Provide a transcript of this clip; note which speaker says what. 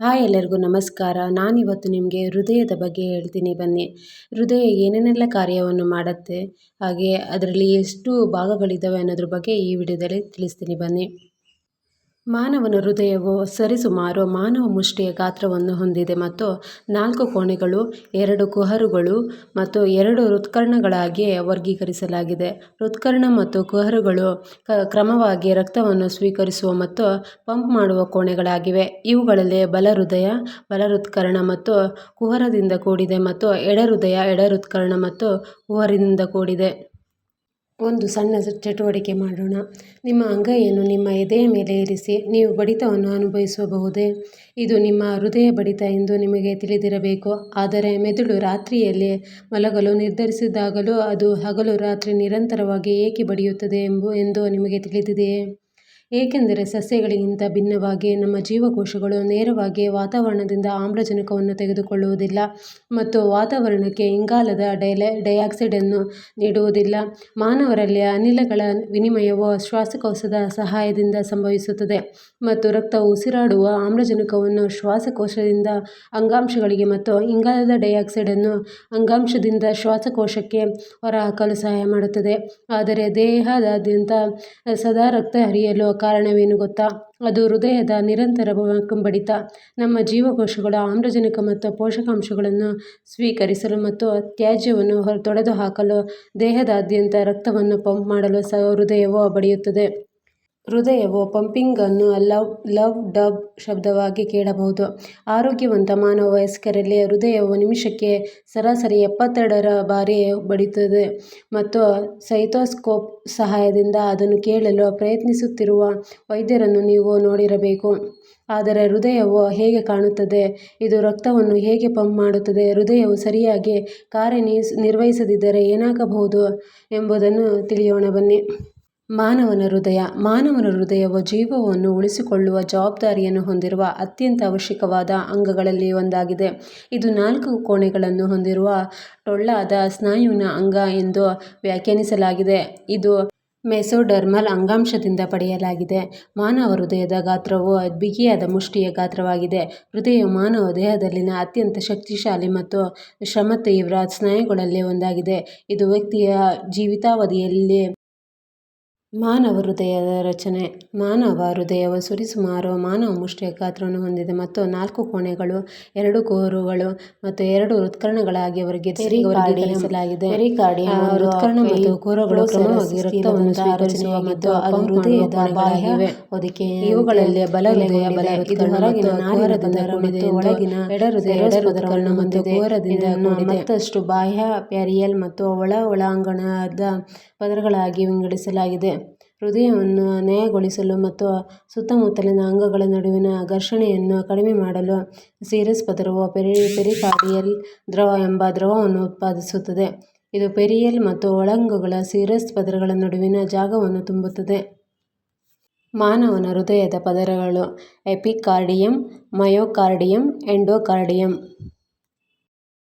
Speaker 1: Hi ಎಲ್ಲರಿಗೂ ನಮಸ್ಕಾರ. ನಾನಿವತ್ತು ನಿಮಗೆ ಹೃದಯದ ಬಗ್ಗೆ ಹೇಳ್ತೀನಿ ಬನ್ನಿ. ಹೃದಯ ಏನೇನೆಲ್ಲ ಕಾರ್ಯವನ್ನು ಮಾಡುತ್ತೆ, ಹಾಗೆ ಅದರಲ್ಲಿ ಎಷ್ಟು ಭಾಗಗಳಿದ್ದಾವೆ ಅನ್ನೋದ್ರ ಬಗ್ಗೆ ಈ ವಿಡಿಯೋದಲ್ಲಿ ತಿಳಿಸ್ತೀನಿ ಬನ್ನಿ. ಮಾನವನ ಹೃದಯವು ಸರಿಸುಮಾರು ಮಾನವ ಮುಷ್ಟಿಯ ಗಾತ್ರವನ್ನು ಹೊಂದಿದೆ ಮತ್ತು 4 ಕೋಣೆಗಳು, 2 ಕುಹರಗಳು ಮತ್ತು 2 ಹೃತ್ಕರ್ಣಗಳಾಗಿ ವರ್ಗೀಕರಿಸಲಾಗಿದೆ. ಹೃತ್ಕರ್ಣ ಮತ್ತು ಕುಹರಗಳು ಕ್ರಮವಾಗಿ ರಕ್ತವನ್ನು ಸ್ವೀಕರಿಸುವ ಮತ್ತು ಪಂಪ್ ಮಾಡುವ ಕೋಣೆಗಳಾಗಿವೆ. ಇವುಗಳಲ್ಲಿ ಬಲ ಹೃದಯ ಬಲ ಹೃತ್ಕರ್ಣ ಮತ್ತು ಕುಹರದಿಂದ ಕೂಡಿದೆ ಮತ್ತು ಎಡ ಹೃದಯ ಎಡ ಹೃತ್ಕರ್ಣ ಮತ್ತು ಕುಹರದಿಂದ ಕೂಡಿದೆ. ಒಂದು ಸಣ್ಣ ಚಟುವಟಿಕೆ ಮಾಡೋಣ. ನಿಮ್ಮ ಅಂಗೈಯನ್ನು ನಿಮ್ಮ ಎದೆಯ ಮೇಲೆ ಇರಿಸಿ. ನೀವು ಬಡಿತವನ್ನು ಅನುಭವಿಸಬಹುದೇ? ಇದು ನಿಮ್ಮ ಹೃದಯ ಬಡಿತ ಎಂದು ನಿಮಗೆ ತಿಳಿದಿರಬೇಕು. ಆದರೆ ಮೆದುಳು ರಾತ್ರಿಯಲ್ಲಿ ಮಲಗಲು ನಿರ್ಧರಿಸಿದಾಗಲೂ ಅದು ಹಗಲು ರಾತ್ರಿ ನಿರಂತರವಾಗಿ ಏಕೆ ಬಡಿಯುತ್ತದೆ ಎಂದು ನಿಮಗೆ ತಿಳಿದಿದೆಯೇ? ಏಕೆಂದರೆ ಸಸ್ಯಗಳಿಗಿಂತ ಭಿನ್ನವಾಗಿ ನಮ್ಮ ಜೀವಕೋಶಗಳು ನೇರವಾಗಿ ವಾತಾವರಣದಿಂದ ಆಮ್ಲಜನಕವನ್ನು ತೆಗೆದುಕೊಳ್ಳುವುದಿಲ್ಲ ಮತ್ತು ವಾತಾವರಣಕ್ಕೆ ಇಂಗಾಲದ ಡೈಆಕ್ಸೈಡನ್ನು ನೀಡುವುದಿಲ್ಲ. ಮಾನವರಲ್ಲಿ ಅನಿಲಗಳ ವಿನಿಮಯವು ಶ್ವಾಸಕೋಶದ ಸಹಾಯದಿಂದ ಸಂಭವಿಸುತ್ತದೆ ಮತ್ತು ರಕ್ತವು ಉಸಿರಾಡುವ ಆಮ್ಲಜನಕವನ್ನು ಶ್ವಾಸಕೋಶದಿಂದ ಅಂಗಾಂಶಗಳಿಗೆ ಮತ್ತು ಇಂಗಾಲದ ಡೈಆಕ್ಸೈಡನ್ನು ಅಂಗಾಂಶದಿಂದ ಶ್ವಾಸಕೋಶಕ್ಕೆ ಹೊರಹಾಕಲು ಸಹಾಯ ಮಾಡುತ್ತದೆ. ಆದರೆ ದೇಹದಾದ್ಯಂತ ಸದಾ ರಕ್ತ ಹರಿಯಲು ಕಾರಣವೇನು ಗೊತ್ತಾ? ಅದು ಹೃದಯದ ನಿರಂತರ ಬಡಿತ. ನಮ್ಮ ಜೀವಕೋಶಗಳು ಆಮ್ಲಜನಕ ಮತ್ತು ಪೋಷಕಾಂಶಗಳನ್ನು ಸ್ವೀಕರಿಸಲು ಮತ್ತು ತ್ಯಾಜ್ಯವನ್ನು ತೊಡೆದುಹಾಕಲು ದೇಹದಾದ್ಯಂತ ರಕ್ತವನ್ನು ಪಂಪ್ ಮಾಡಲು ಹೃದಯವು ಬಡಿಯುತ್ತದೆ. ಹೃದಯವು ಪಂಪಿಂಗ್ ಅನ್ನು ಲವ್ ಡಬ್ ಶಬ್ದವಾಗಿ ಕೇಳಬಹುದು. ಆರೋಗ್ಯವಂತ ಮಾನವ ವಯಸ್ಕರಲ್ಲಿ ಹೃದಯವು ನಿಮಿಷಕ್ಕೆ ಸರಾಸರಿ 72 ಬಾರಿ ಬಡಿಯುತ್ತದೆ ಮತ್ತು ಸ್ಟೆಥೋಸ್ಕೋಪ್ ಸಹಾಯದಿಂದ ಅದನ್ನು ಕೇಳಲು ಪ್ರಯತ್ನಿಸುತ್ತಿರುವ ವೈದ್ಯರನ್ನು ನೀವು ನೋಡಿರಬೇಕು. ಆದರೆ ಹೃದಯವು ಹೇಗೆ ಕಾಣುತ್ತದೆ? ಇದು ರಕ್ತವನ್ನು ಹೇಗೆ ಪಂಪ್ ಮಾಡುತ್ತದೆ? ಹೃದಯವು ಸರಿಯಾಗಿ ಕಾರ್ಯನಿರ್ವಹಿಸದಿದ್ದರೆ ಏನಾಗಬಹುದು ಎಂಬುದನ್ನು ತಿಳಿಯೋಣ ಬನ್ನಿ. ಮಾನವನ ಹೃದಯವು ಜೀವವನ್ನು ಉಳಿಸಿಕೊಳ್ಳುವ ಜವಾಬ್ದಾರಿಯನ್ನು ಹೊಂದಿರುವ ಅತ್ಯಂತ ಅವಶ್ಯಕವಾದ ಅಂಗಗಳಲ್ಲಿ ಒಂದಾಗಿದೆ. ಇದು 4 ಕೋಣೆಗಳನ್ನು ಹೊಂದಿರುವ ಟೊಳ್ಳಾದ ಸ್ನಾಯುವಿನ ಅಂಗ ಎಂದು ವ್ಯಾಖ್ಯಾನಿಸಲಾಗಿದೆ. ಇದು ಮೆಸೊಡರ್ಮಲ್ ಅಂಗಾಂಶದಿಂದ ಪಡೆಯಲಾಗಿದೆ. ಮಾನವ ಹೃದಯದ ಗಾತ್ರವು ಬಿಗಿಯಾದ ಮುಷ್ಟಿಯ ಗಾತ್ರವಾಗಿದೆ. ಹೃದಯವು ಮಾನವ ದೇಹದಲ್ಲಿನ ಅತ್ಯಂತ ಶಕ್ತಿಶಾಲಿ ಮತ್ತು ಶ್ರಮತೀವ್ರ ಸ್ನಾಯುಗಳಲ್ಲಿ ಒಂದಾಗಿದೆ. ಇದು ವ್ಯಕ್ತಿಯ ಜೀವಿತಾವಧಿಯಲ್ಲಿ ಮಾನವ ಹೃದಯದ ರಚನೆ. ಮಾನವ ಹೃದಯವು ಸರಿಸುಮಾರು ಮಾನವ ಮುಷ್ಟಿಯ ಗಾತ್ರವನ್ನು ಹೊಂದಿದೆ ಮತ್ತು 4 ಕೋಣೆಗಳು, 2 ಕುಹರಗಳು ಮತ್ತು 2 ಹೃತ್ಕರ್ಣಗಳಾಗಿ ವರ್ಗೀಕರಿಸಲಾಗಿದೆ. ಹೃತ್ಕರ್ಣ ಮತ್ತು ಕುಹರಗಳು ಕ್ರಮವಾಗಿ ರಕ್ತವನ್ನು ಸ್ವೀಕರಿಸುವ ಮತ್ತು ಅದು ಹೃದಯದ ಬಾಹ್ಯ ಹೊದಿಕೆ. ಇವುಗಳಲ್ಲಿ ಬಲ ಹೃದಯ ಬಲ ಹೃತ್ಕರ್ಣ ಮತ್ತು ಕುಹರದಿಂದ ಕೂಡಿದೆ ಎಂದು ಒಳಗಿನ ಎಡ ಹೃದಯ ಎಡ ಹೃತ್ಕರ್ಣ ಮತ್ತು ಕುಹರದಿಂದ ಮತ್ತಷ್ಟು ಬಾಹ್ಯ ಪ್ಯಾರಿಯಲ್ ಮತ್ತು ಒಳಾಂಗಣದ ಪದರಗಳಾಗಿ ವಿಂಗಡಿಸಲಾಗಿದೆ. ಹೃದಯವನ್ನು ನಯಗೊಳಿಸಲು ಮತ್ತು ಸುತ್ತಮುತ್ತಲಿನ ಅಂಗಗಳ ನಡುವಿನ ಘರ್ಷಣೆಯನ್ನು ಕಡಿಮೆ ಮಾಡಲು ಸಿರಸ್ ಪದರವು ಪೆರಿಕಾರ್ಡಿಯಲ್ ದ್ರವ ಎಂಬ ದ್ರವವನ್ನು ಉತ್ಪಾದಿಸುತ್ತದೆ. ಇದು ಪೆರಿಯಲ್ ಮತ್ತು ಒಳಂಗಗಳ ಸಿರಸ್ ಪದರಗಳ ನಡುವಿನ ಜಾಗವನ್ನು ತುಂಬುತ್ತದೆ. ಮಾನವನ ಹೃದಯದ ಪದರಗಳು ಎಪಿಕಾರ್ಡಿಯಮ್, ಮಯೋಕಾರ್ಡಿಯಮ್, ಎಂಡೋಕಾರ್ಡಿಯಮ್.